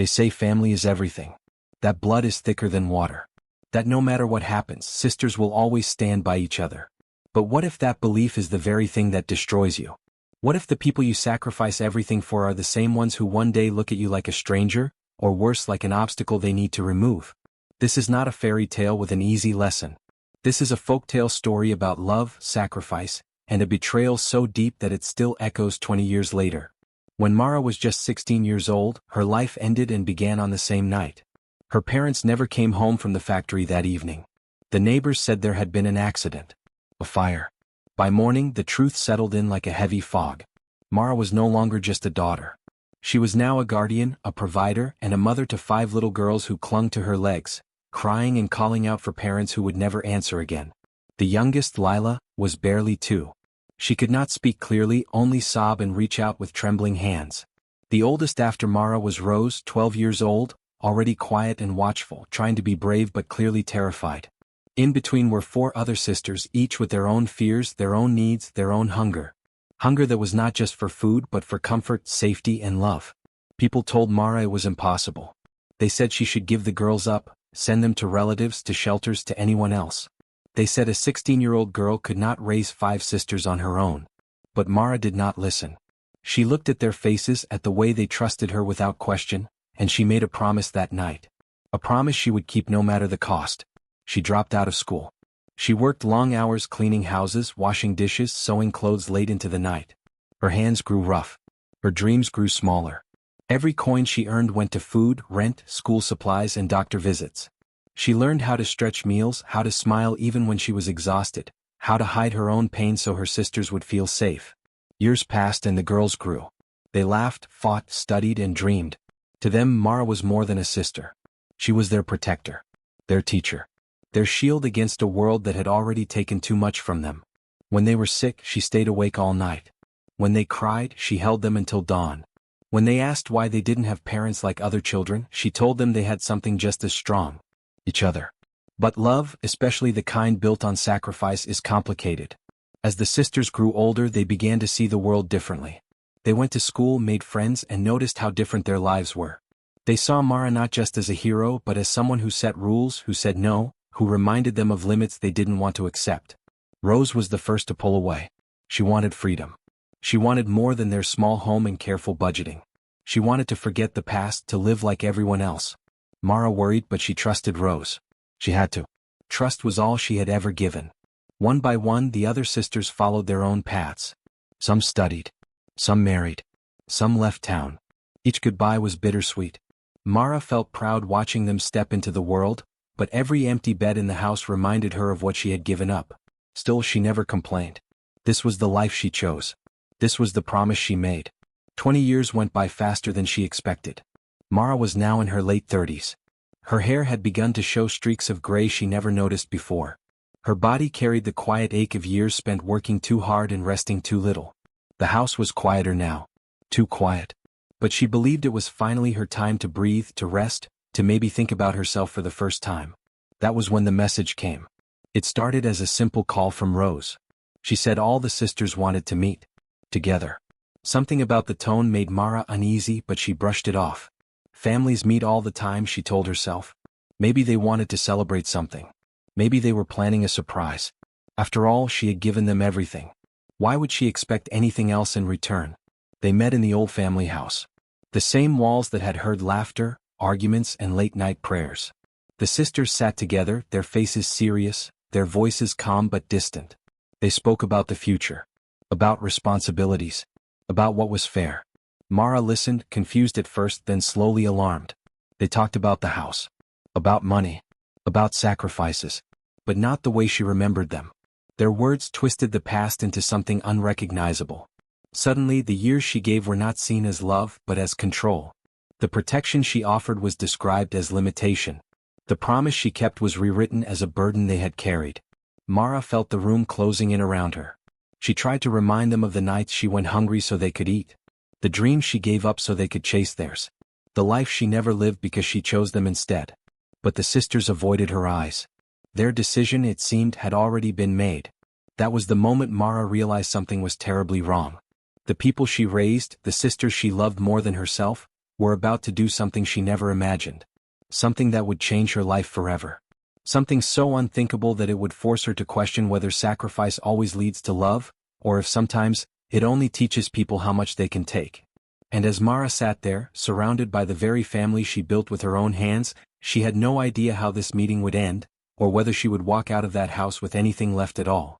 They say family is everything. That blood is thicker than water. That no matter what happens, sisters will always stand by each other. But what if that belief is the very thing that destroys you? What if the people you sacrifice everything for are the same ones who one day look at you like a stranger, or worse, like an obstacle they need to remove? This is not a fairy tale with an easy lesson. This is a folktale story about love, sacrifice, and a betrayal so deep that it still echoes 20 years later. When Mara was just 16 years old, her life ended and began on the same night. Her parents never came home from the factory that evening. The neighbors said there had been an accident. A fire. By morning, the truth settled in like a heavy fog. Mara was no longer just a daughter. She was now a guardian, a provider, and a mother to 5 little girls who clung to her legs, crying and calling out for parents who would never answer again. The youngest, Lila, was barely 2. She could not speak clearly, only sob and reach out with trembling hands. The oldest after Mara was Rose, 12 years old, already quiet and watchful, trying to be brave but clearly terrified. In between were 4 other sisters, each with their own fears, their own needs, their own hunger. Hunger that was not just for food but for comfort, safety, and love. People told Mara it was impossible. They said she should give the girls up, send them to relatives, to shelters, to anyone else. They said a 16-year-old girl could not raise 5 sisters on her own. But Mara did not listen. She looked at their faces, at the way they trusted her without question, and she made a promise that night. A promise she would keep no matter the cost. She dropped out of school. She worked long hours cleaning houses, washing dishes, sewing clothes late into the night. Her hands grew rough. Her dreams grew smaller. Every coin she earned went to food, rent, school supplies, and doctor visits. She learned how to stretch meals, how to smile even when she was exhausted, how to hide her own pain so her sisters would feel safe. Years passed and the girls grew. They laughed, fought, studied, and dreamed. To them, Mara was more than a sister. She was their protector, their teacher, their shield against a world that had already taken too much from them. When they were sick, she stayed awake all night. When they cried, she held them until dawn. When they asked why they didn't have parents like other children, she told them they had something just as strong. Each other. But love, especially the kind built on sacrifice, is complicated. As the sisters grew older, they began to see the world differently. They went to school, made friends, and noticed how different their lives were. They saw Mara not just as a hero but as someone who set rules, who said no, who reminded them of limits they didn't want to accept. Rose was the first to pull away. She wanted freedom. She wanted more than their small home and careful budgeting. She wanted to forget the past, to live like everyone else. Mara worried, but she trusted Rose. She had to. Trust was all she had ever given. One by one, the other sisters followed their own paths. Some studied. Some married. Some left town. Each goodbye was bittersweet. Mara felt proud watching them step into the world, but every empty bed in the house reminded her of what she had given up. Still, she never complained. This was the life she chose. This was the promise she made. 20 years went by faster than she expected. Mara was now in her late 30s. Her hair had begun to show streaks of gray she never noticed before. Her body carried the quiet ache of years spent working too hard and resting too little. The house was quieter now. Too quiet. But she believed it was finally her time to breathe, to rest, to maybe think about herself for the first time. That was when the message came. It started as a simple call from Rose. She said all the sisters wanted to meet. Together. Something about the tone made Mara uneasy, but she brushed it off. Families meet all the time, she told herself. Maybe they wanted to celebrate something. Maybe they were planning a surprise. After all, she had given them everything. Why would she expect anything else in return? They met in the old family house. The same walls that had heard laughter, arguments, and late-night prayers. The sisters sat together, their faces serious, their voices calm but distant. They spoke about the future. About responsibilities. About what was fair. Mara listened, confused at first, then slowly alarmed. They talked about the house. About money. About sacrifices. But not the way she remembered them. Their words twisted the past into something unrecognizable. Suddenly, the years she gave were not seen as love, but as control. The protection she offered was described as limitation. The promise she kept was rewritten as a burden they had carried. Mara felt the room closing in around her. She tried to remind them of the nights she went hungry so they could eat. The dreams she gave up so they could chase theirs. The life she never lived because she chose them instead. But the sisters avoided her eyes. Their decision, it seemed, had already been made. That was the moment Mara realized something was terribly wrong. The people she raised, the sisters she loved more than herself, were about to do something she never imagined. Something that would change her life forever. Something so unthinkable that it would force her to question whether sacrifice always leads to love, or if sometimes, it only teaches people how much they can take. And as Mara sat there, surrounded by the very family she built with her own hands, she had no idea how this meeting would end, or whether she would walk out of that house with anything left at all.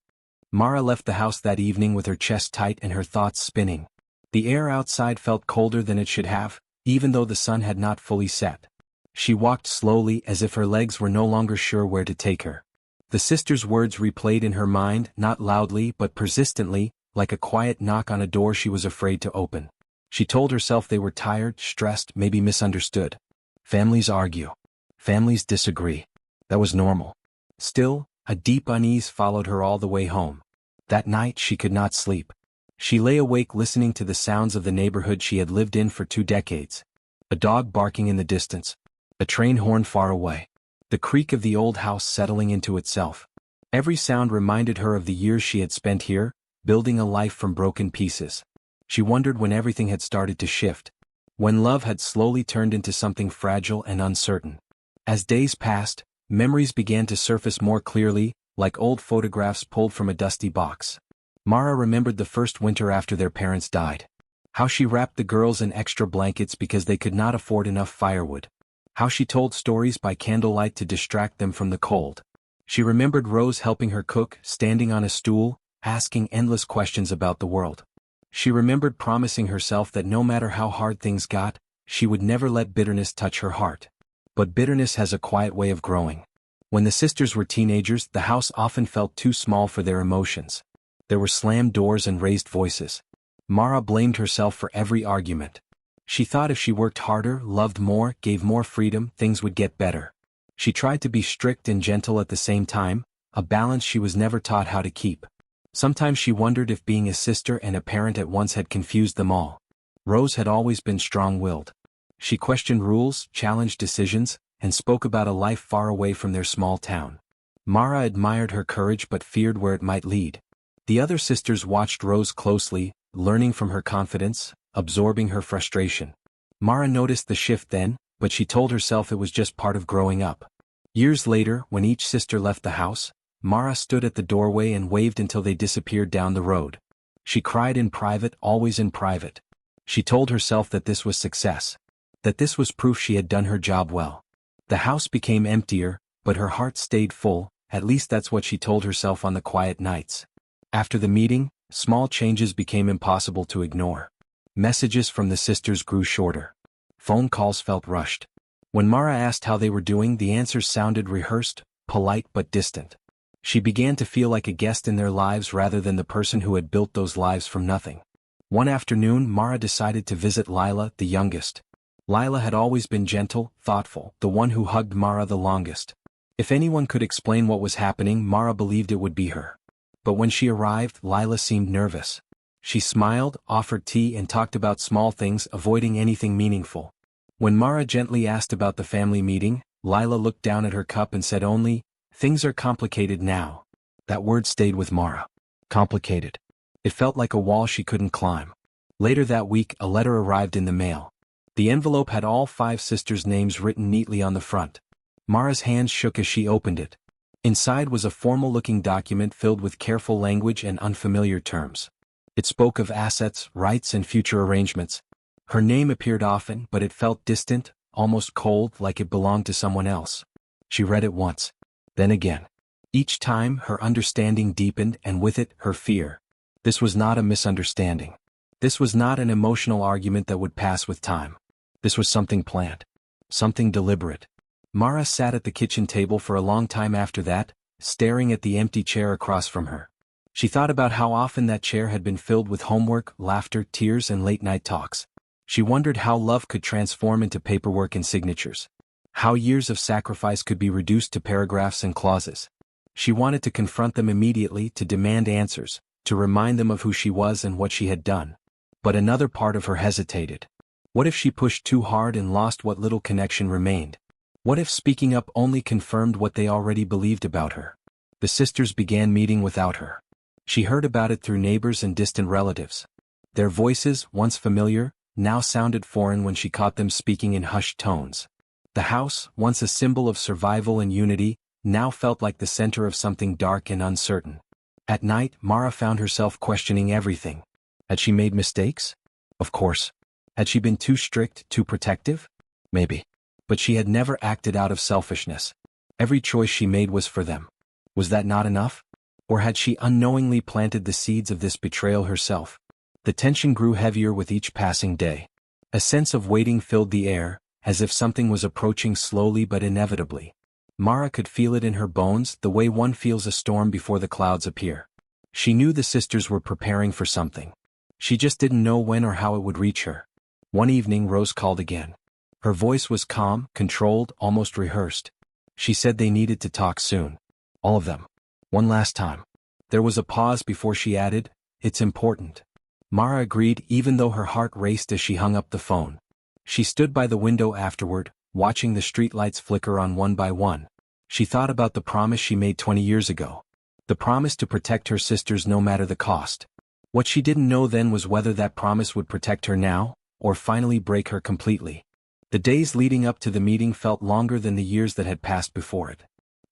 Mara left the house that evening with her chest tight and her thoughts spinning. The air outside felt colder than it should have, even though the sun had not fully set. She walked slowly as if her legs were no longer sure where to take her. The sister's words replayed in her mind, not loudly but persistently, like a quiet knock on a door she was afraid to open. She told herself they were tired, stressed, maybe misunderstood. Families argue. Families disagree. That was normal. Still, a deep unease followed her all the way home. That night she could not sleep. She lay awake listening to the sounds of the neighborhood she had lived in for 2 decades. A dog barking in the distance. A train horn far away. The creak of the old house settling into itself. Every sound reminded her of the years she had spent here, building a life from broken pieces. She wondered when everything had started to shift. When love had slowly turned into something fragile and uncertain. As days passed, memories began to surface more clearly, like old photographs pulled from a dusty box. Mara remembered the first winter after their parents died. How she wrapped the girls in extra blankets because they could not afford enough firewood. How she told stories by candlelight to distract them from the cold. She remembered Rose helping her cook, standing on a stool, asking endless questions about the world. She remembered promising herself that no matter how hard things got, she would never let bitterness touch her heart. But bitterness has a quiet way of growing. When the sisters were teenagers, the house often felt too small for their emotions. There were slammed doors and raised voices. Mara blamed herself for every argument. She thought if she worked harder, loved more, gave more freedom, things would get better. She tried to be strict and gentle at the same time, a balance she was never taught how to keep. Sometimes she wondered if being a sister and a parent at once had confused them all. Rose had always been strong-willed. She questioned rules, challenged decisions, and spoke about a life far away from their small town. Mara admired her courage but feared where it might lead. The other sisters watched Rose closely, learning from her confidence, absorbing her frustration. Mara noticed the shift then, but she told herself it was just part of growing up. Years later, when each sister left the house, Mara stood at the doorway and waved until they disappeared down the road. She cried in private, always in private. She told herself that this was success. That this was proof she had done her job well. The house became emptier, but her heart stayed full, at least that's what she told herself on the quiet nights. After the meeting, small changes became impossible to ignore. Messages from the sisters grew shorter. Phone calls felt rushed. When Mara asked how they were doing, the answers sounded rehearsed, polite but distant. She began to feel like a guest in their lives rather than the person who had built those lives from nothing. One afternoon, Mara decided to visit Lila, the youngest. Lila had always been gentle, thoughtful, the one who hugged Mara the longest. If anyone could explain what was happening, Mara believed it would be her. But when she arrived, Lila seemed nervous. She smiled, offered tea and talked about small things, avoiding anything meaningful. When Mara gently asked about the family meeting, Lila looked down at her cup and said only, "Things are complicated now." That word stayed with Mara. Complicated. It felt like a wall she couldn't climb. Later that week, a letter arrived in the mail. The envelope had all 5 sisters' names written neatly on the front. Mara's hands shook as she opened it. Inside was a formal-looking document filled with careful language and unfamiliar terms. It spoke of assets, rights, and future arrangements. Her name appeared often, but it felt distant, almost cold, like it belonged to someone else. She read it once. Then again. Each time, her understanding deepened, and with it, her fear. This was not a misunderstanding. This was not an emotional argument that would pass with time. This was something planned. Something deliberate. Mara sat at the kitchen table for a long time after that, staring at the empty chair across from her. She thought about how often that chair had been filled with homework, laughter, tears, and late-night talks. She wondered how love could transform into paperwork and signatures. How years of sacrifice could be reduced to paragraphs and clauses. She wanted to confront them immediately, to demand answers, to remind them of who she was and what she had done. But another part of her hesitated. What if she pushed too hard and lost what little connection remained? What if speaking up only confirmed what they already believed about her? The sisters began meeting without her. She heard about it through neighbors and distant relatives. Their voices, once familiar, now sounded foreign when she caught them speaking in hushed tones. The house, once a symbol of survival and unity, now felt like the center of something dark and uncertain. At night, Mara found herself questioning everything. Had she made mistakes? Of course. Had she been too strict, too protective? Maybe. But she had never acted out of selfishness. Every choice she made was for them. Was that not enough? Or had she unknowingly planted the seeds of this betrayal herself? The tension grew heavier with each passing day. A sense of waiting filled the air, as if something was approaching slowly but inevitably. Mara could feel it in her bones, the way one feels a storm before the clouds appear. She knew the sisters were preparing for something. She just didn't know when or how it would reach her. One evening Rose called again. Her voice was calm, controlled, almost rehearsed. She said they needed to talk soon. All of them. One last time. There was a pause before she added, "It's important." Mara agreed, even though her heart raced as she hung up the phone. She stood by the window afterward, watching the streetlights flicker on one by one. She thought about the promise she made 20 years ago. The promise to protect her sisters no matter the cost. What she didn't know then was whether that promise would protect her now, or finally break her completely. The days leading up to the meeting felt longer than the years that had passed before it.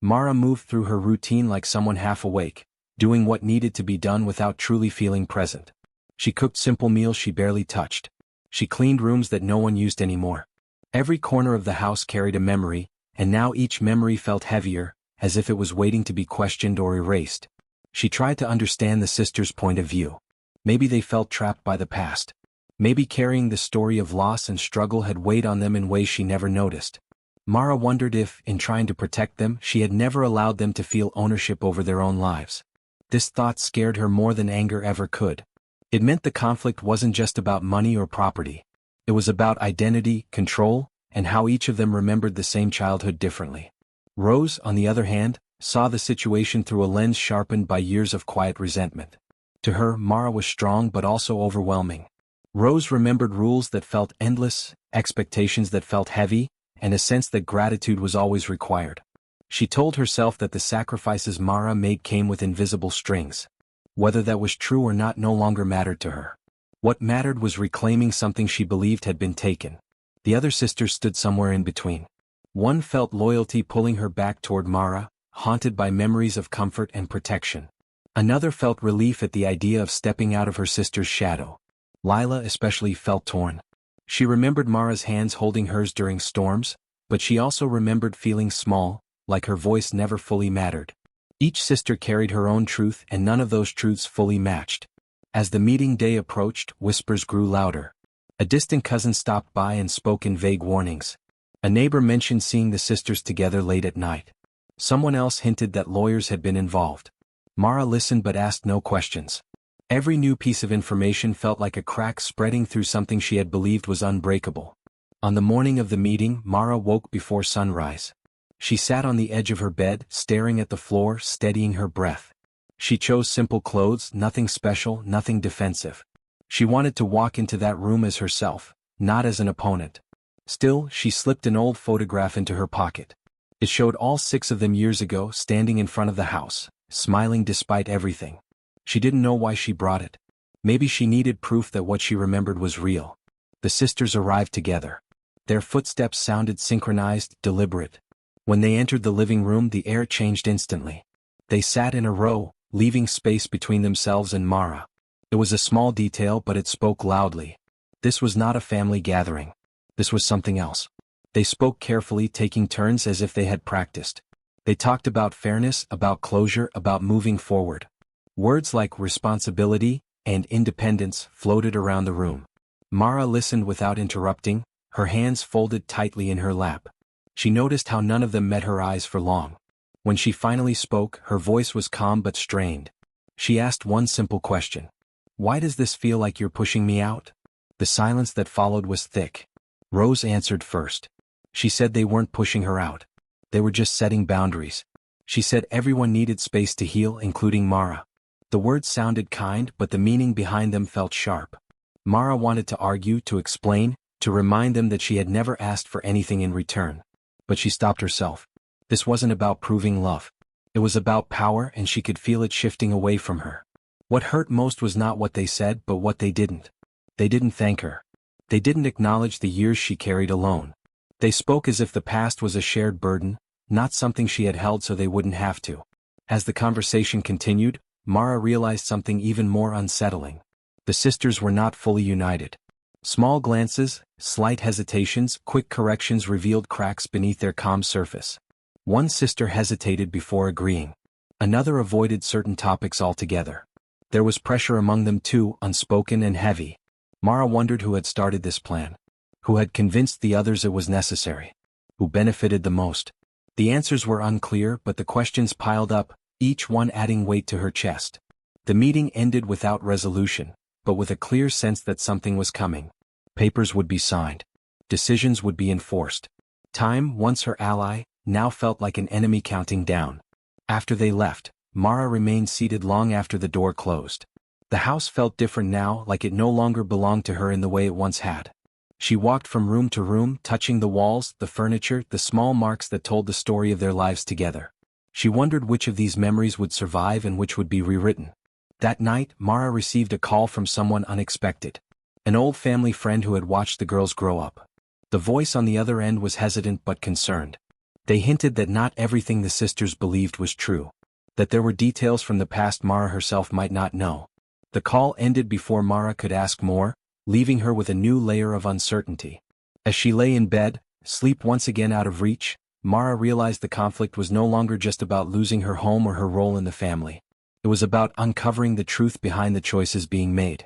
Mara moved through her routine like someone half awake, doing what needed to be done without truly feeling present. She cooked simple meals she barely touched. She cleaned rooms that no one used anymore. Every corner of the house carried a memory, and now each memory felt heavier, as if it was waiting to be questioned or erased. She tried to understand the sisters' point of view. Maybe they felt trapped by the past. Maybe carrying the story of loss and struggle had weighed on them in ways she never noticed. Mara wondered if, in trying to protect them, she had never allowed them to feel ownership over their own lives. This thought scared her more than anger ever could. It meant the conflict wasn't just about money or property. It was about identity, control, and how each of them remembered the same childhood differently. Rose, on the other hand, saw the situation through a lens sharpened by years of quiet resentment. To her, Mara was strong but also overwhelming. Rose remembered rules that felt endless, expectations that felt heavy, and a sense that gratitude was always required. She told herself that the sacrifices Mara made came with invisible strings. Whether that was true or not no longer mattered to her. What mattered was reclaiming something she believed had been taken. The other sisters stood somewhere in between. One felt loyalty pulling her back toward Mara, haunted by memories of comfort and protection. Another felt relief at the idea of stepping out of her sister's shadow. Lila especially felt torn. She remembered Mara's hands holding hers during storms, but she also remembered feeling small, like her voice never fully mattered. Each sister carried her own truth and none of those truths fully matched. As the meeting day approached, whispers grew louder. A distant cousin stopped by and spoke in vague warnings. A neighbor mentioned seeing the sisters together late at night. Someone else hinted that lawyers had been involved. Mara listened but asked no questions. Every new piece of information felt like a crack spreading through something she had believed was unbreakable. On the morning of the meeting, Mara woke before sunrise. She sat on the edge of her bed, staring at the floor, steadying her breath. She chose simple clothes, nothing special, nothing defensive. She wanted to walk into that room as herself, not as an opponent. Still, she slipped an old photograph into her pocket. It showed all 6 of them years ago, standing in front of the house, smiling despite everything. She didn't know why she brought it. Maybe she needed proof that what she remembered was real. The sisters arrived together. Their footsteps sounded synchronized, deliberate. When they entered the living room, the air changed instantly. They sat in a row, leaving space between themselves and Mara. It was a small detail, but it spoke loudly. This was not a family gathering. This was something else. They spoke carefully, taking turns as if they had practiced. They talked about fairness, about closure, about moving forward. Words like responsibility and independence floated around the room. Mara listened without interrupting, her hands folded tightly in her lap. She noticed how none of them met her eyes for long. When she finally spoke, her voice was calm but strained. She asked one simple question. "Why does this feel like you're pushing me out?" The silence that followed was thick. Rose answered first. She said they weren't pushing her out. They were just setting boundaries. She said everyone needed space to heal, including Mara. The words sounded kind, but the meaning behind them felt sharp. Mara wanted to argue, to explain, to remind them that she had never asked for anything in return. But she stopped herself. This wasn't about proving love. It was about power, and she could feel it shifting away from her. What hurt most was not what they said, but what they didn't. They didn't thank her. They didn't acknowledge the years she carried alone. They spoke as if the past was a shared burden, not something she had held so they wouldn't have to. As the conversation continued, Mara realized something even more unsettling. The sisters were not fully united. Small glances, slight hesitations, quick corrections revealed cracks beneath their calm surface. One sister hesitated before agreeing. Another avoided certain topics altogether. There was pressure among them too, unspoken and heavy. Mara wondered who had started this plan. Who had convinced the others it was necessary? Who benefited the most? The answers were unclear, but the questions piled up, each one adding weight to her chest. The meeting ended without resolution, but with a clear sense that something was coming. Papers would be signed. Decisions would be enforced. Time, once her ally, now felt like an enemy counting down. After they left, Mara remained seated long after the door closed. The house felt different now, like it no longer belonged to her in the way it once had. She walked from room to room, touching the walls, the furniture, the small marks that told the story of their lives together. She wondered which of these memories would survive and which would be rewritten. That night, Mara received a call from someone unexpected. An old family friend who had watched the girls grow up. The voice on the other end was hesitant but concerned. They hinted that not everything the sisters believed was true. That there were details from the past Mara herself might not know. The call ended before Mara could ask more, leaving her with a new layer of uncertainty. As she lay in bed, sleep once again out of reach, Mara realized the conflict was no longer just about losing her home or her role in the family. It was about uncovering the truth behind the choices being made.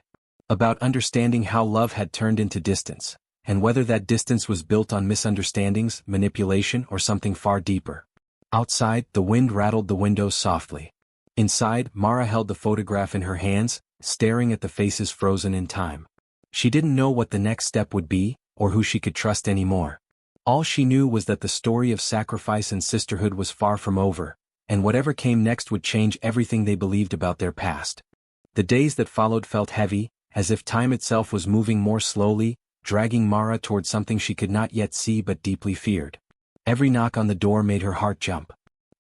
About understanding how love had turned into distance, and whether that distance was built on misunderstandings, manipulation, or something far deeper. Outside, the wind rattled the windows softly. Inside, Mara held the photograph in her hands, staring at the faces frozen in time. She didn't know what the next step would be, or who she could trust anymore. All she knew was that the story of sacrifice and sisterhood was far from over, and whatever came next would change everything they believed about their past. The days that followed felt heavy, as if time itself was moving more slowly, dragging Mara toward something she could not yet see but deeply feared. Every knock on the door made her heart jump.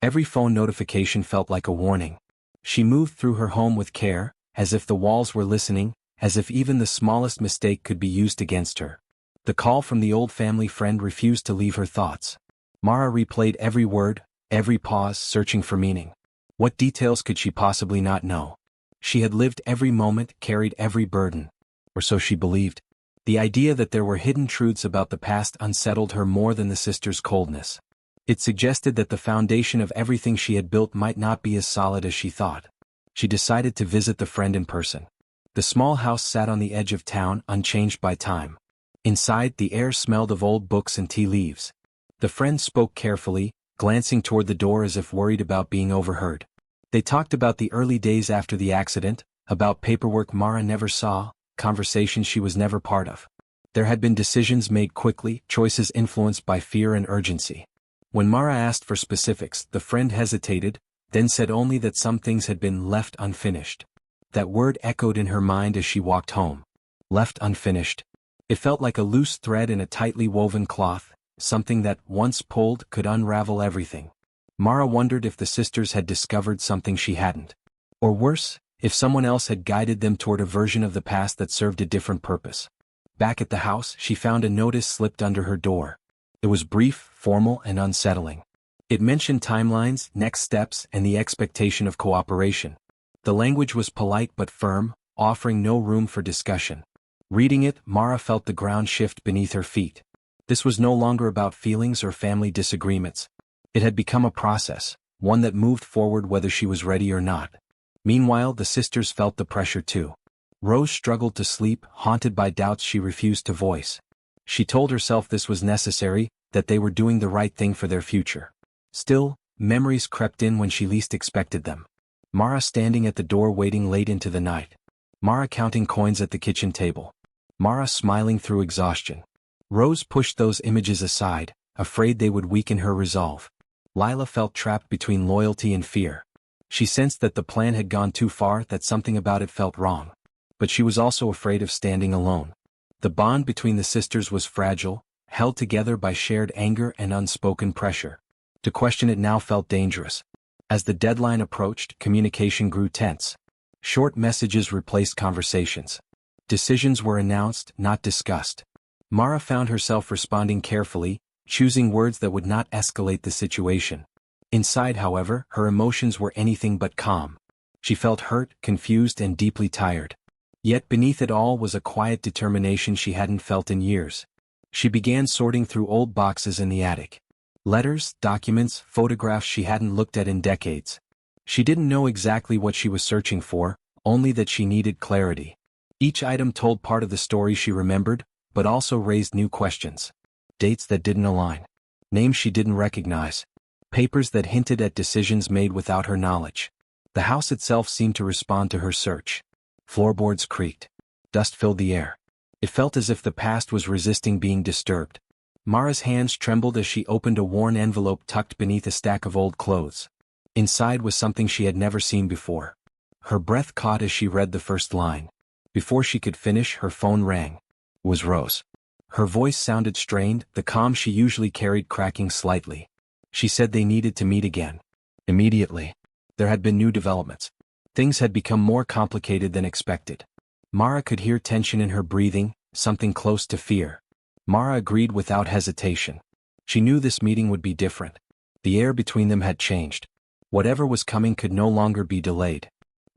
Every phone notification felt like a warning. She moved through her home with care, as if the walls were listening, as if even the smallest mistake could be used against her. The call from the old family friend refused to leave her thoughts. Mara replayed every word, every pause, searching for meaning. What details could she possibly not know? She had lived every moment, carried every burden. Or so she believed. The idea that there were hidden truths about the past unsettled her more than the sisters' coldness. It suggested that the foundation of everything she had built might not be as solid as she thought. She decided to visit the friend in person. The small house sat on the edge of town, unchanged by time. Inside, the air smelled of old books and tea leaves. The friend spoke carefully, glancing toward the door as if worried about being overheard. They talked about the early days after the accident, about paperwork Mara never saw, conversations she was never part of. There had been decisions made quickly, choices influenced by fear and urgency. When Mara asked for specifics, the friend hesitated, then said only that some things had been left unfinished. That word echoed in her mind as she walked home. Left unfinished. It felt like a loose thread in a tightly woven cloth, something that, once pulled, could unravel everything. Mara wondered if the sisters had discovered something she hadn't. Or worse, if someone else had guided them toward a version of the past that served a different purpose. Back at the house, she found a notice slipped under her door. It was brief, formal, and unsettling. It mentioned timelines, next steps, and the expectation of cooperation. The language was polite but firm, offering no room for discussion. Reading it, Mara felt the ground shift beneath her feet. This was no longer about feelings or family disagreements. It had become a process, one that moved forward whether she was ready or not. Meanwhile, the sisters felt the pressure too. Rose struggled to sleep, haunted by doubts she refused to voice. She told herself this was necessary, that they were doing the right thing for their future. Still, memories crept in when she least expected them. Mara standing at the door waiting late into the night. Mara counting coins at the kitchen table. Mara smiling through exhaustion. Rose pushed those images aside, afraid they would weaken her resolve. Lila felt trapped between loyalty and fear. She sensed that the plan had gone too far, that something about it felt wrong. But she was also afraid of standing alone. The bond between the sisters was fragile, held together by shared anger and unspoken pressure. To question it now felt dangerous. As the deadline approached, communication grew tense. Short messages replaced conversations. Decisions were announced, not discussed. Mara found herself responding carefully, choosing words that would not escalate the situation. Inside, however, her emotions were anything but calm. She felt hurt, confused, and deeply tired. Yet beneath it all was a quiet determination she hadn't felt in years. She began sorting through old boxes in the attic. Letters, documents, photographs she hadn't looked at in decades. She didn't know exactly what she was searching for, only that she needed clarity. Each item told part of the story she remembered, but also raised new questions. Dates that didn't align. Names she didn't recognize. Papers that hinted at decisions made without her knowledge. The house itself seemed to respond to her search. Floorboards creaked. Dust filled the air. It felt as if the past was resisting being disturbed. Mara's hands trembled as she opened a worn envelope tucked beneath a stack of old clothes. Inside was something she had never seen before. Her breath caught as she read the first line. Before she could finish, her phone rang. It was Rose. Her voice sounded strained, the calm she usually carried cracking slightly. She said they needed to meet again. Immediately. There had been new developments. Things had become more complicated than expected. Mara could hear tension in her breathing, something close to fear. Mara agreed without hesitation. She knew this meeting would be different. The air between them had changed. Whatever was coming could no longer be delayed.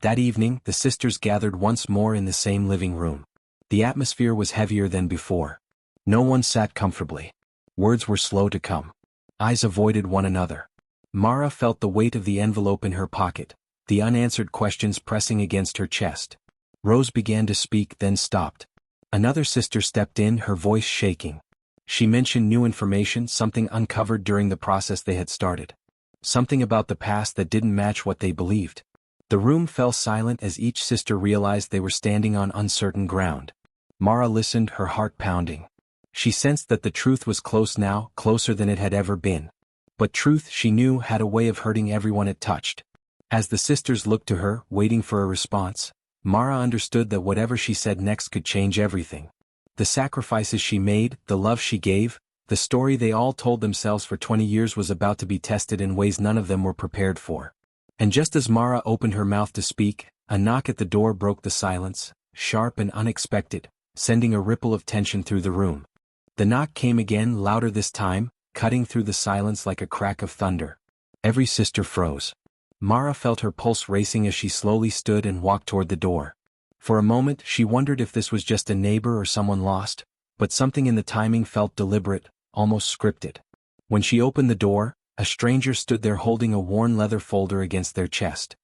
That evening, the sisters gathered once more in the same living room. The atmosphere was heavier than before. No one sat comfortably. Words were slow to come. Eyes avoided one another. Mara felt the weight of the envelope in her pocket, the unanswered questions pressing against her chest. Rose began to speak, then stopped. Another sister stepped in, her voice shaking. She mentioned new information, something uncovered during the process they had started. Something about the past that didn't match what they believed. The room fell silent as each sister realized they were standing on uncertain ground. Mara listened, her heart pounding. She sensed that the truth was close now, closer than it had ever been. But truth, she knew, had a way of hurting everyone it touched. As the sisters looked to her, waiting for a response, Mara understood that whatever she said next could change everything. The sacrifices she made, the love she gave, the story they all told themselves for 20 years was about to be tested in ways none of them were prepared for. And just as Mara opened her mouth to speak, a knock at the door broke the silence, sharp and unexpected, sending a ripple of tension through the room. The knock came again, louder this time, cutting through the silence like a crack of thunder. Every sister froze. Mara felt her pulse racing as she slowly stood and walked toward the door. For a moment, she wondered if this was just a neighbor or someone lost, but something in the timing felt deliberate, almost scripted. When she opened the door, a stranger stood there holding a worn leather folder against their chest.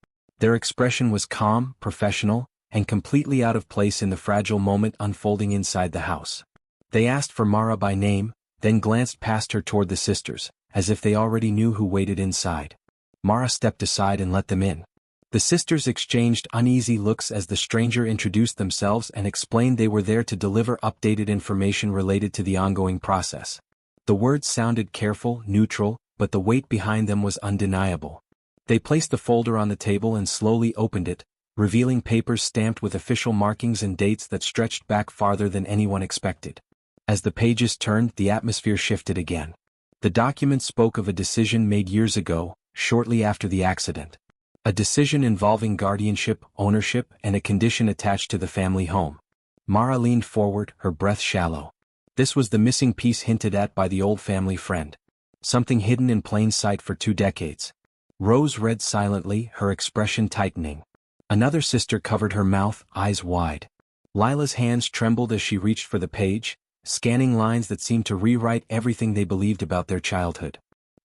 Their expression was calm, professional, and completely out of place in the fragile moment unfolding inside the house. They asked for Mara by name, then glanced past her toward the sisters, as if they already knew who waited inside. Mara stepped aside and let them in. The sisters exchanged uneasy looks as the stranger introduced themselves and explained they were there to deliver updated information related to the ongoing process. The words sounded careful, neutral, but the weight behind them was undeniable. They placed the folder on the table and slowly opened it, revealing papers stamped with official markings and dates that stretched back farther than anyone expected. As the pages turned, the atmosphere shifted again. The document spoke of a decision made years ago, shortly after the accident. A decision involving guardianship, ownership, and a condition attached to the family home. Mara leaned forward, her breath shallow. This was the missing piece hinted at by the old family friend. Something hidden in plain sight for 2 decades. Rose read silently, her expression tightening. Another sister covered her mouth, eyes wide. Lila's hands trembled as she reached for the page, scanning lines that seemed to rewrite everything they believed about their childhood.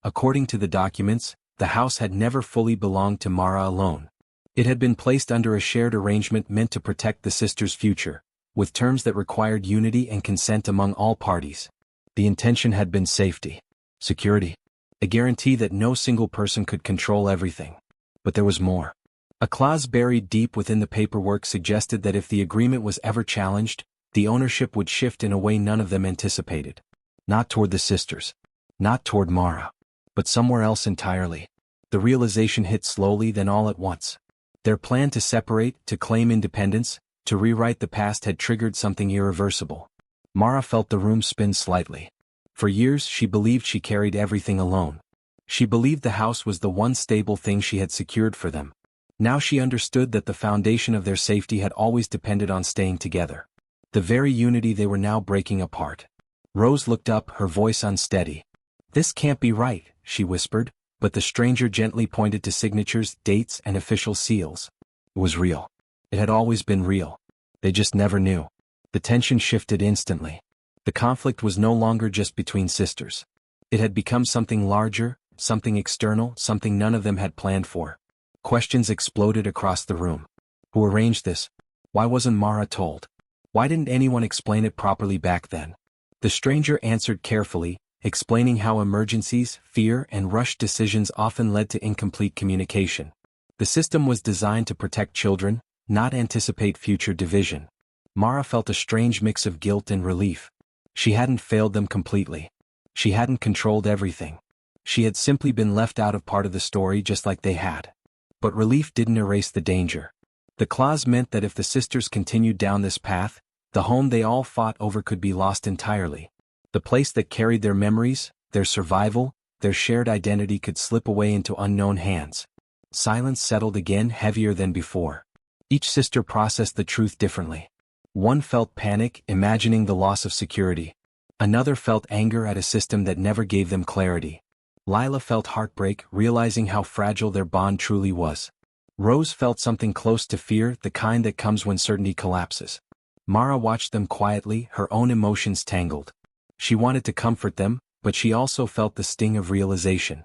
According to the documents, the house had never fully belonged to Mara alone. It had been placed under a shared arrangement meant to protect the sisters' future, with terms that required unity and consent among all parties. The intention had been safety, security, a guarantee that no single person could control everything. But there was more. A clause buried deep within the paperwork suggested that if the agreement was ever challenged, the ownership would shift in a way none of them anticipated. Not toward the sisters. Not toward Mara. But somewhere else entirely. The realization hit slowly, then all at once. Their plan to separate, to claim independence, to rewrite the past had triggered something irreversible. Mara felt the room spin slightly. For years she believed she carried everything alone. She believed the house was the one stable thing she had secured for them. Now she understood that the foundation of their safety had always depended on staying together. The very unity they were now breaking apart. Rose looked up, her voice unsteady. "This can't be right," she whispered, but the stranger gently pointed to signatures, dates, and official seals. It was real. It had always been real. They just never knew. The tension shifted instantly. The conflict was no longer just between sisters. It had become something larger, something external, something none of them had planned for. Questions exploded across the room. Who arranged this? Why wasn't Mara told? Why didn't anyone explain it properly back then? The stranger answered carefully, explaining how emergencies, fear, and rushed decisions often led to incomplete communication. The system was designed to protect children, not anticipate future division. Mara felt a strange mix of guilt and relief. She hadn't failed them completely. She hadn't controlled everything. She had simply been left out of part of the story just like they had. But relief didn't erase the danger. The clause meant that if the sisters continued down this path, the home they all fought over could be lost entirely. The place that carried their memories, their survival, their shared identity could slip away into unknown hands. Silence settled again, heavier than before. Each sister processed the truth differently. One felt panic, imagining the loss of security. Another felt anger at a system that never gave them clarity. Lila felt heartbreak, realizing how fragile their bond truly was. Rose felt something close to fear, the kind that comes when certainty collapses. Mara watched them quietly, her own emotions tangled. She wanted to comfort them, but she also felt the sting of realization.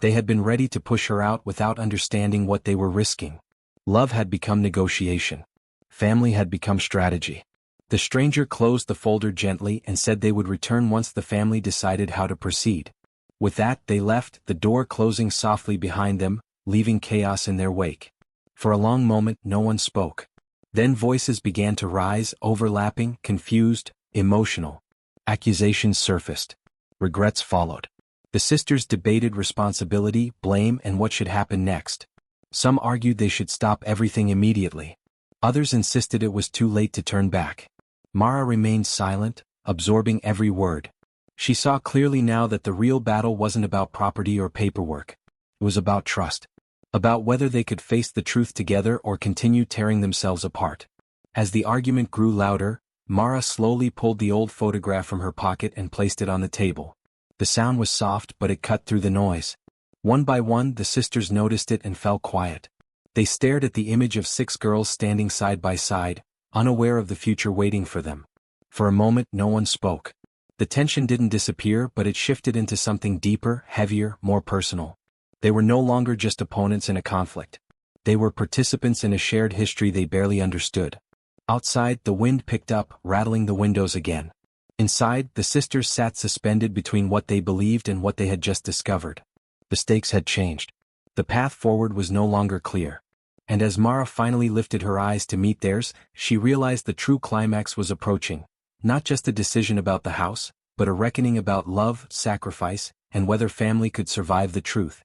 They had been ready to push her out without understanding what they were risking. Love had become negotiation. Family had become strategy. The stranger closed the folder gently and said they would return once the family decided how to proceed. With that, they left, the door closing softly behind them, leaving chaos in their wake. For a long moment, no one spoke. Then voices began to rise, overlapping, confused, emotional. Accusations surfaced. Regrets followed. The sisters debated responsibility, blame, and what should happen next. Some argued they should stop everything immediately. Others insisted it was too late to turn back. Mara remained silent, absorbing every word. She saw clearly now that the real battle wasn't about property or paperwork. It was about trust. About whether they could face the truth together or continue tearing themselves apart. As the argument grew louder, Mara slowly pulled the old photograph from her pocket and placed it on the table. The sound was soft, but it cut through the noise. One by one, the sisters noticed it and fell quiet. They stared at the image of 6 girls standing side by side, unaware of the future waiting for them. For a moment, no one spoke. The tension didn't disappear, but it shifted into something deeper, heavier, more personal. They were no longer just opponents in a conflict. They were participants in a shared history they barely understood. Outside, the wind picked up, rattling the windows again. Inside, the sisters sat suspended between what they believed and what they had just discovered. The stakes had changed. The path forward was no longer clear. And as Mara finally lifted her eyes to meet theirs, she realized the true climax was approaching. Not just a decision about the house, but a reckoning about love, sacrifice, and whether family could survive the truth.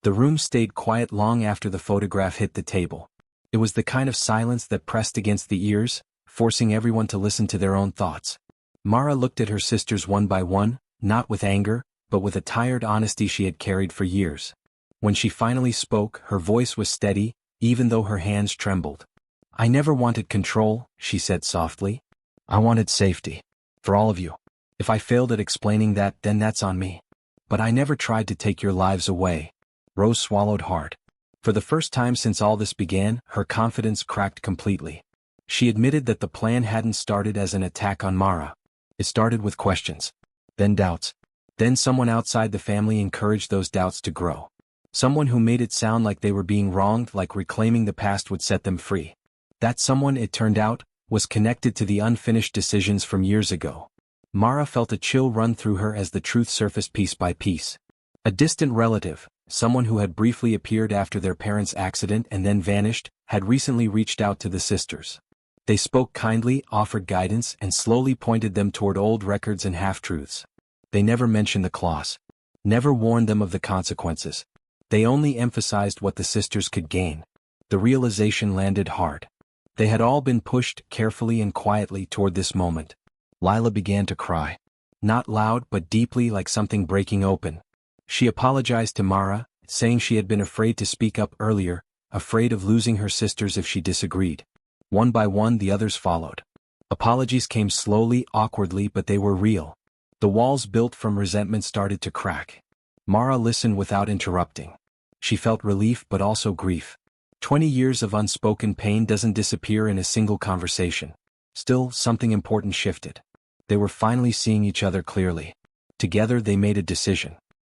The room stayed quiet long after the photograph hit the table. It was the kind of silence that pressed against the ears, forcing everyone to listen to their own thoughts. Mara looked at her sisters one by one, not with anger, but with a tired honesty she had carried for years. When she finally spoke, her voice was steady, even though her hands trembled. "I never wanted control," she said softly. "I wanted safety. For all of you. If I failed at explaining that, then that's on me. But I never tried to take your lives away." Rose swallowed hard. For the first time since all this began, her confidence cracked completely. She admitted that the plan hadn't started as an attack on Mara. It started with questions. Then doubts. Then someone outside the family encouraged those doubts to grow. Someone who made it sound like they were being wronged, like reclaiming the past would set them free. That someone, it turned out, was connected to the unfinished decisions from years ago. Mara felt a chill run through her as the truth surfaced piece by piece. A distant relative, someone who had briefly appeared after their parents' accident and then vanished, had recently reached out to the sisters. They spoke kindly, offered guidance, and slowly pointed them toward old records and half-truths. They never mentioned the clause. Never warned them of the consequences. They only emphasized what the sisters could gain. The realization landed hard. They had all been pushed carefully and quietly toward this moment. Lila began to cry. Not loud, but deeply, like something breaking open. She apologized to Mara, saying she had been afraid to speak up earlier, afraid of losing her sisters if she disagreed. One by one, the others followed. Apologies came slowly, awkwardly, but they were real. The walls built from resentment started to crack. Mara listened without interrupting. She felt relief but also grief. 20 years of unspoken pain doesn't disappear in a single conversation. Still, something important shifted. They were finally seeing each other clearly. Together they made a decision.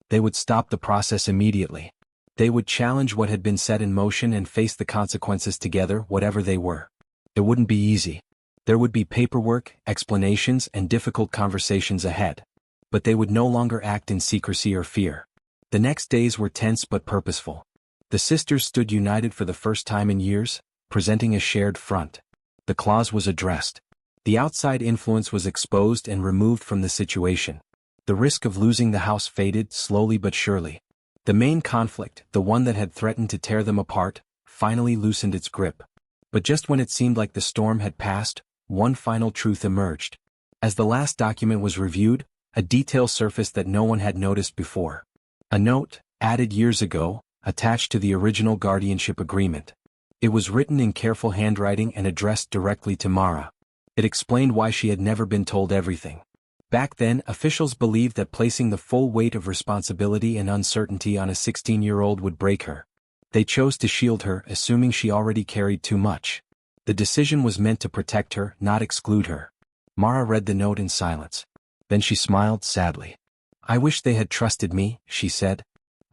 They would stop the process immediately. They would challenge what had been set in motion and face the consequences together, whatever they were. It wouldn't be easy. There would be paperwork, explanations, and difficult conversations ahead. But they would no longer act in secrecy or fear. The next days were tense but purposeful. The sisters stood united for the first time in years, presenting a shared front. The clause was addressed. The outside influence was exposed and removed from the situation. The risk of losing the house faded slowly but surely. The main conflict, the one that had threatened to tear them apart, finally loosened its grip. But just when it seemed like the storm had passed, one final truth emerged. As the last document was reviewed, a detail surfaced that no one had noticed before. A note, added years ago, attached to the original guardianship agreement. It was written in careful handwriting and addressed directly to Mara. It explained why she had never been told everything. Back then, officials believed that placing the full weight of responsibility and uncertainty on a 16-year-old would break her. They chose to shield her, assuming she already carried too much. The decision was meant to protect her, not exclude her. Mara read the note in silence. Then she smiled sadly. "I wish they had trusted me," she said.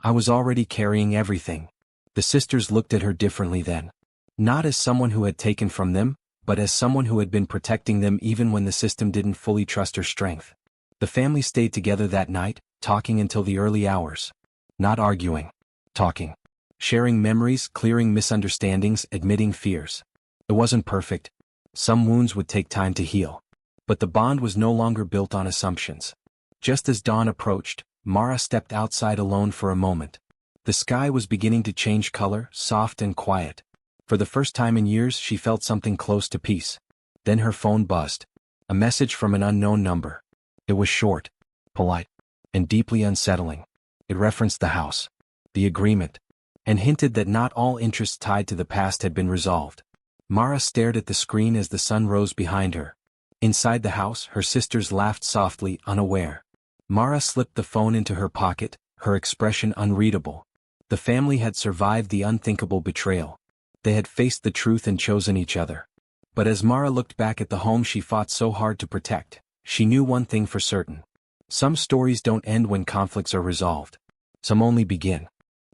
"I was already carrying everything." The sisters looked at her differently then. Not as someone who had taken from them, but as someone who had been protecting them even when the system didn't fully trust her strength. The family stayed together that night, talking until the early hours. Not arguing. Talking. Sharing memories, clearing misunderstandings, admitting fears. It wasn't perfect. Some wounds would take time to heal. But the bond was no longer built on assumptions. Just as dawn approached, Mara stepped outside alone for a moment. The sky was beginning to change color, soft and quiet. For the first time in years she felt something close to peace. Then her phone buzzed. A message from an unknown number. It was short, polite, and deeply unsettling. It referenced the house, the agreement, and hinted that not all interests tied to the past had been resolved. Mara stared at the screen as the sun rose behind her. Inside the house, her sisters laughed softly, unaware. Mara slipped the phone into her pocket, her expression unreadable. The family had survived the unthinkable betrayal. They had faced the truth and chosen each other. But as Mara looked back at the home she fought so hard to protect, she knew one thing for certain. Some stories don't end when conflicts are resolved. Some only begin.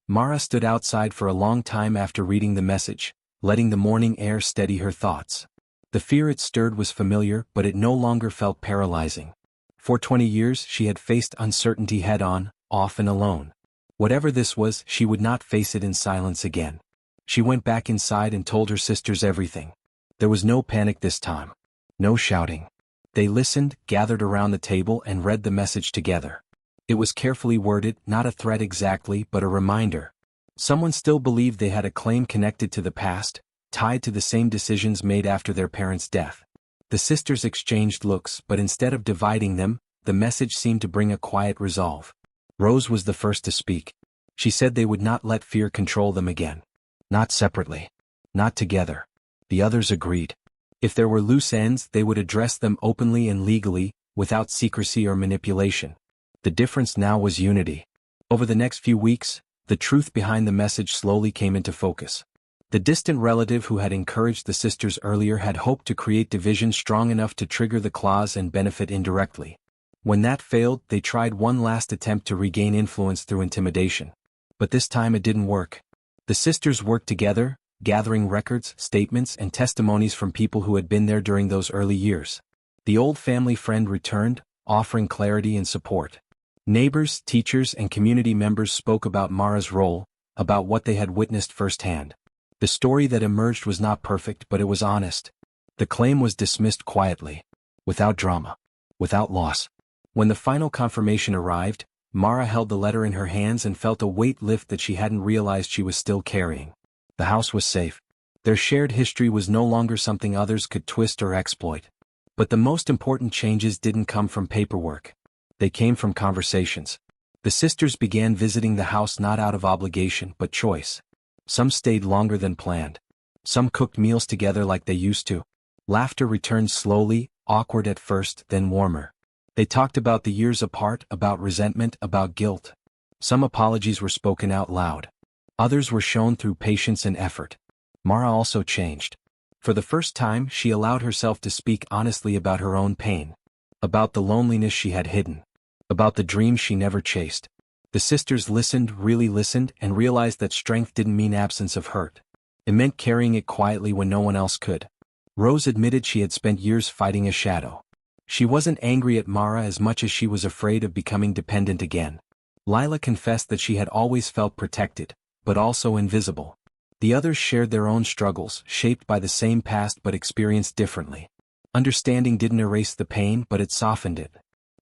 Mara stood outside for a long time after reading the message, letting the morning air steady her thoughts. The fear it stirred was familiar, but it no longer felt paralyzing. For 20 years she had faced uncertainty head-on, often alone. Whatever this was, she would not face it in silence again. She went back inside and told her sisters everything. There was no panic this time. No shouting. They listened, gathered around the table and read the message together. It was carefully worded, not a threat exactly, but a reminder. Someone still believed they had a claim connected to the past, tied to the same decisions made after their parents' death. The sisters exchanged looks, but instead of dividing them, the message seemed to bring a quiet resolve. Rose was the first to speak. She said they would not let fear control them again. Not separately. Not together. The others agreed. If there were loose ends, they would address them openly and legally, without secrecy or manipulation. The difference now was unity. Over the next few weeks, the truth behind the message slowly came into focus. The distant relative who had encouraged the sisters earlier had hoped to create division strong enough to trigger the clause and benefit indirectly. When that failed, they tried one last attempt to regain influence through intimidation. But this time it didn't work. The sisters worked together, gathering records, statements, and testimonies from people who had been there during those early years. The old family friend returned, offering clarity and support. Neighbors, teachers, and community members spoke about Mara's role, about what they had witnessed firsthand. The story that emerged was not perfect, but it was honest. The claim was dismissed quietly, without drama, without loss. When the final confirmation arrived, Mara held the letter in her hands and felt a weight lift that she hadn't realized she was still carrying. The house was safe. Their shared history was no longer something others could twist or exploit. But the most important changes didn't come from paperwork. They came from conversations. The sisters began visiting the house not out of obligation but choice. Some stayed longer than planned. Some cooked meals together like they used to. Laughter returned slowly, awkward at first, then warmer. They talked about the years apart, about resentment, about guilt. Some apologies were spoken out loud. Others were shown through patience and effort. Mara also changed. For the first time, she allowed herself to speak honestly about her own pain. About the loneliness she had hidden. About the dreams she never chased. The sisters listened, really listened, and realized that strength didn't mean absence of hurt. It meant carrying it quietly when no one else could. Rose admitted she had spent years fighting a shadow. She wasn't angry at Mara as much as she was afraid of becoming dependent again. Lila confessed that she had always felt protected, but also invisible. The others shared their own struggles, shaped by the same past but experienced differently. Understanding didn't erase the pain, but it softened it.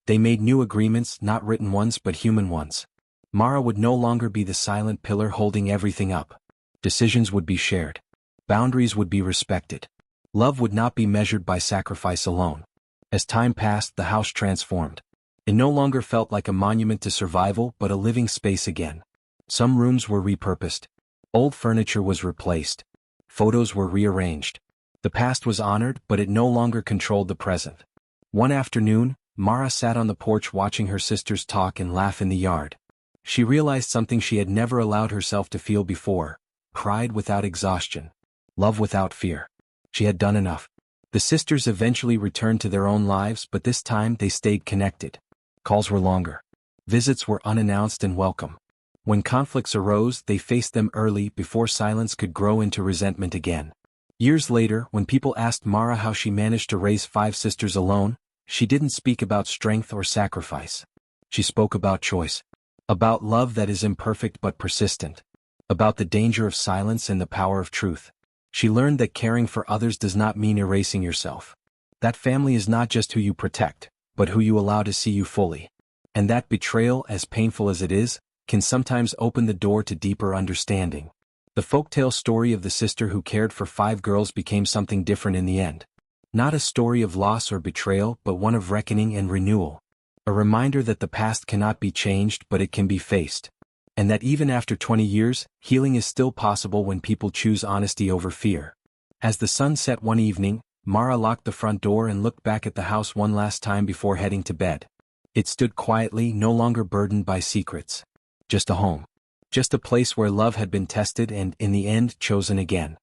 They made new agreements, not written ones but human ones. Mara would no longer be the silent pillar holding everything up. Decisions would be shared. Boundaries would be respected. Love would not be measured by sacrifice alone. As time passed, the house transformed. It no longer felt like a monument to survival but a living space again. Some rooms were repurposed. Old furniture was replaced. Photos were rearranged. The past was honored, but it no longer controlled the present. One afternoon, Mara sat on the porch watching her sisters talk and laugh in the yard. She realized something she had never allowed herself to feel before: pride without exhaustion. Love without fear. She had done enough. The sisters eventually returned to their own lives, but this time they stayed connected. Calls were longer. Visits were unannounced and welcome. When conflicts arose, they faced them early before silence could grow into resentment again. Years later, when people asked Mara how she managed to raise 5 sisters alone, she didn't speak about strength or sacrifice. She spoke about choice. About love that is imperfect but persistent. About the danger of silence and the power of truth. She learned that caring for others does not mean erasing yourself. That family is not just who you protect, but who you allow to see you fully. And that betrayal, as painful as it is, can sometimes open the door to deeper understanding. The folktale story of the sister who cared for 5 girls became something different in the end. Not a story of loss or betrayal, but one of reckoning and renewal. A reminder that the past cannot be changed, but it can be faced. And that even after 20 years, healing is still possible when people choose honesty over fear. As the sun set one evening, Mara locked the front door and looked back at the house one last time before heading to bed. It stood quietly, no longer burdened by secrets. Just a home. Just a place where love had been tested and, in the end, chosen again.